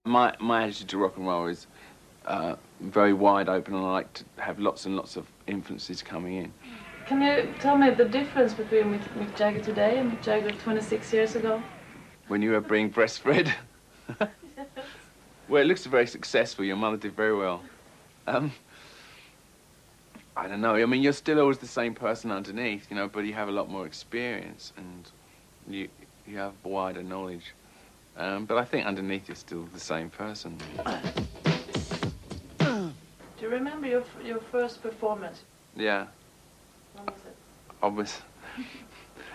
My attitude to rock and roll is very wide open, and I like to have lots and lots of influences coming in. Can you tell me the difference between Mick Jagger today and Mick Jagger 26 years ago? When you were being breastfed? Yes. Well, it looks very successful. Your mother did very well. I don't know. I mean, you're still always the same person underneath, you know, but you have a lot more experience and you have wider knowledge. But I think underneath you're still the same person. Do you remember your first performance? Yeah. When was it? I was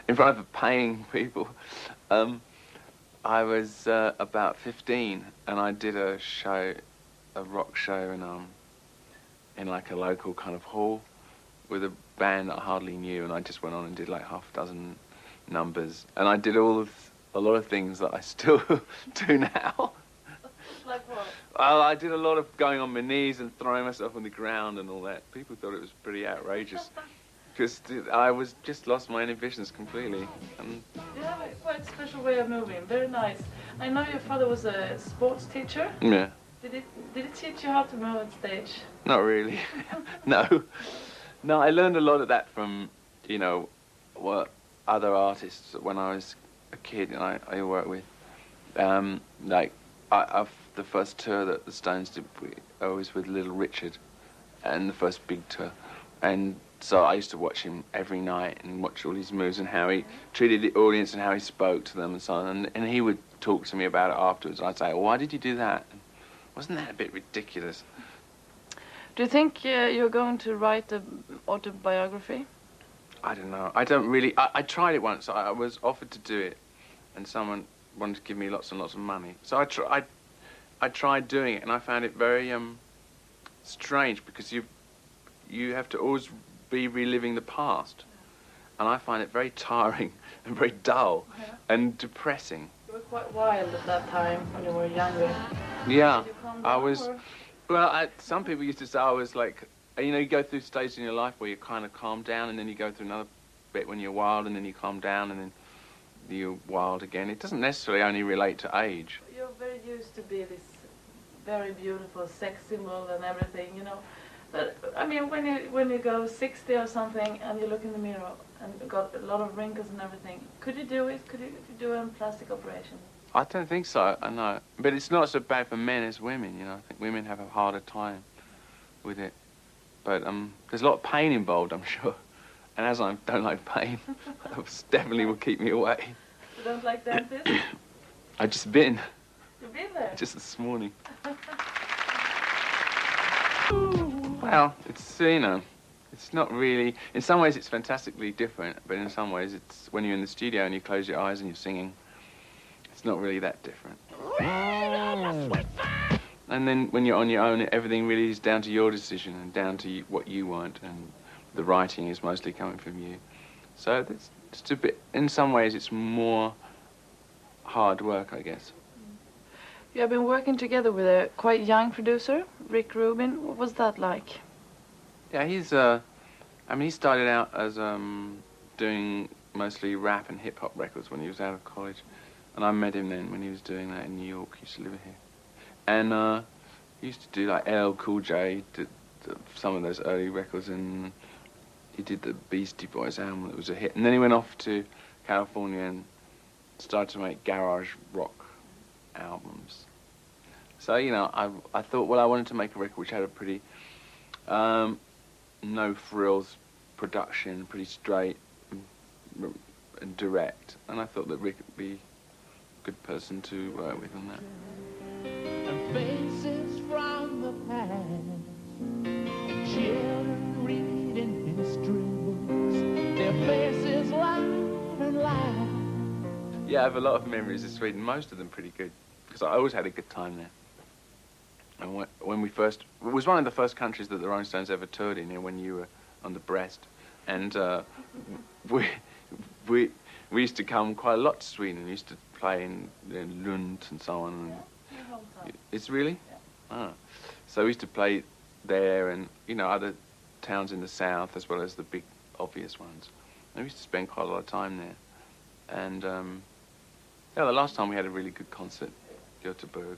in front of paying people. I was about 15, and I did a show, a rock show in like a local kind of hall with a band that I hardly knew, and I just went on and did like half a dozen numbers, and I did a lot of things that I still do now. Like what? Well, I did a lot of going on my knees and throwing myself on the ground and all that. People thought it was pretty outrageous. Because I was just lost my inhibitions completely. You have a quite special way of moving, very nice. I know your father was a sports teacher. Yeah. Did it teach you how to move on stage? Not really. No. No, I learned a lot of that from, you know, what other artists when I was a kid and I worked with. Like, the first tour that the Stones did, I was with Little Richard, and the first big tour. And so I used to watch him every night and watch all his moves and how he treated the audience and how he spoke to them and so on. And he would talk to me about it afterwards. And I'd say, well, why did you do that? And wasn't that a bit ridiculous? Do you think you're going to write an autobiography? I don't know. I don't really. I tried it once. I was offered to do it, and someone wanted to give me lots and lots of money. So I tried doing it, and I found it very strange because you have to always be reliving the past, and I find it very tiring and very dull and depressing. You were quite wild at that time when you were younger. Yeah, Did you calm I down, was. or? Well, some people used to say I was like, you know, you go through stages in your life where you kind of calm down, and then you go through another bit when you're wild, and then you calm down, and then you're wild again. It doesn't necessarily only relate to age. You're very used to be this very beautiful sex symbol and everything, you know. But I mean, when you go 60 or something and you look in the mirror and you got a lot of wrinkles and everything, could you do it? Could you do a plastic operation? I don't think so, I know. But it's not so bad for men as women, you know. I think women have a harder time with it. But there's a lot of pain involved, I'm sure. And as I don't like pain, that definitely will keep me away. You don't like dentists? I've just been. You've been there? Just this morning. Well, it's, you know, it's not really... In some ways it's fantastically different, but in some ways it's when you're in the studio and you close your eyes and you're singing, it's not really that different. And then when you're on your own, everything really is down to your decision and down to what you want, and the writing is mostly coming from you. So it's just a bit... In some ways it's more hard work, I guess. You have been working together with a quite young producer, Rick Rubin. What was that like? Yeah, he's, I mean, he started out as doing mostly rap and hip-hop records when he was out of college. And I met him then when he was doing that in New York. He used to live here. And he used to do, like, LL Cool J, did some of those early records, and he did the Beastie Boys album that was a hit. And then he went off to California and started to make garage rock albums. So, you know, I thought, well, I wanted to make a record which had a pretty no frills production, pretty straight and direct, and I thought that Rick would be a good person to work with on that. And faces from the past, and children reading history books, their faces laugh and laugh. Yeah, I have a lot of memories of Sweden, most of them pretty good, because I always had a good time there. And when we first... It was one of the first countries that the Rolling Stones ever toured in, you know, when you were on the breast. And we used to come quite a lot to Sweden. We used to play in Lund and so on. And it's really? Yeah. Oh. So we used to play there and, you know, other towns in the south as well as the big obvious ones. And we used to spend quite a lot of time there. And, yeah, the last time we had a really good concert, Göteborg.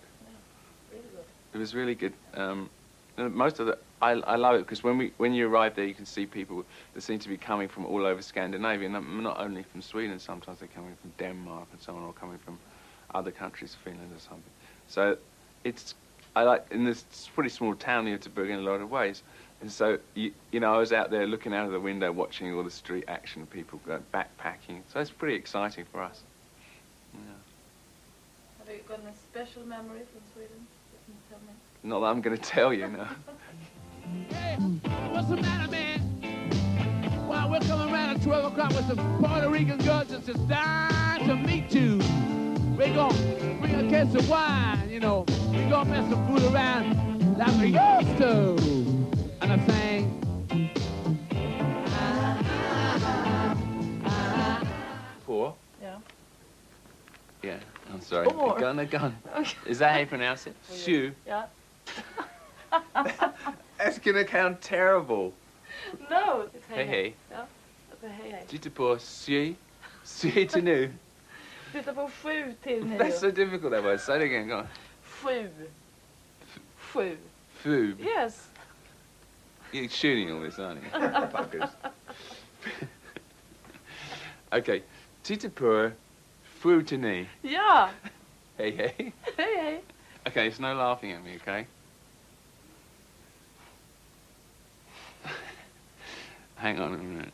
It was really good. Most of the I love it because when you arrive there, you can see people that seem to be coming from all over Scandinavia, not only from Sweden. Sometimes they're coming from Denmark and so on, or coming from other countries, Finland or something. So I like in this pretty small town near Göteborg in a lot of ways. And so you know, I was out there looking out of the window, watching all the street action, people going backpacking. So it's pretty exciting for us. Yeah. Have you got any special memory from Sweden? You can tell me. Not that I'm going to tell you, no. Hey, what's the matter, man? Well, we're coming around at 12 o'clock with some Puerto Rican girls that's just dying to meet you. We're going to bring a case of wine, you know. We're going to mess some food around like we used to. And I sang. Four? Yeah. Yeah, I'm sorry. Four. A gun. Okay. Is that how you pronounce it? Shoe. Yeah. That's going to sound terrible. No, it's hey. Hey. Yeah, it's a hey. Titta på sy till nu. Titta på 7 till 9. That's so difficult that word. Say it again, go on. 7. 7. Foob. Yes. You're shooting all this, aren't you? Fuckers. Okay. Titta på 7 till 9. Yeah. Hey. Hey. Okay, it's no laughing at me, okay? Hang on a minute.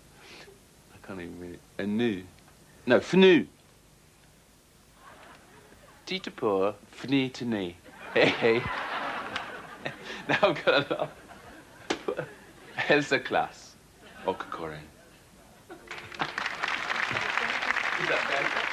I can't even read it. A nu. No, fnu. Titta på fni till ni. Hey. Now I've got a laugh. Hälsa klass och Karin. Is that bad?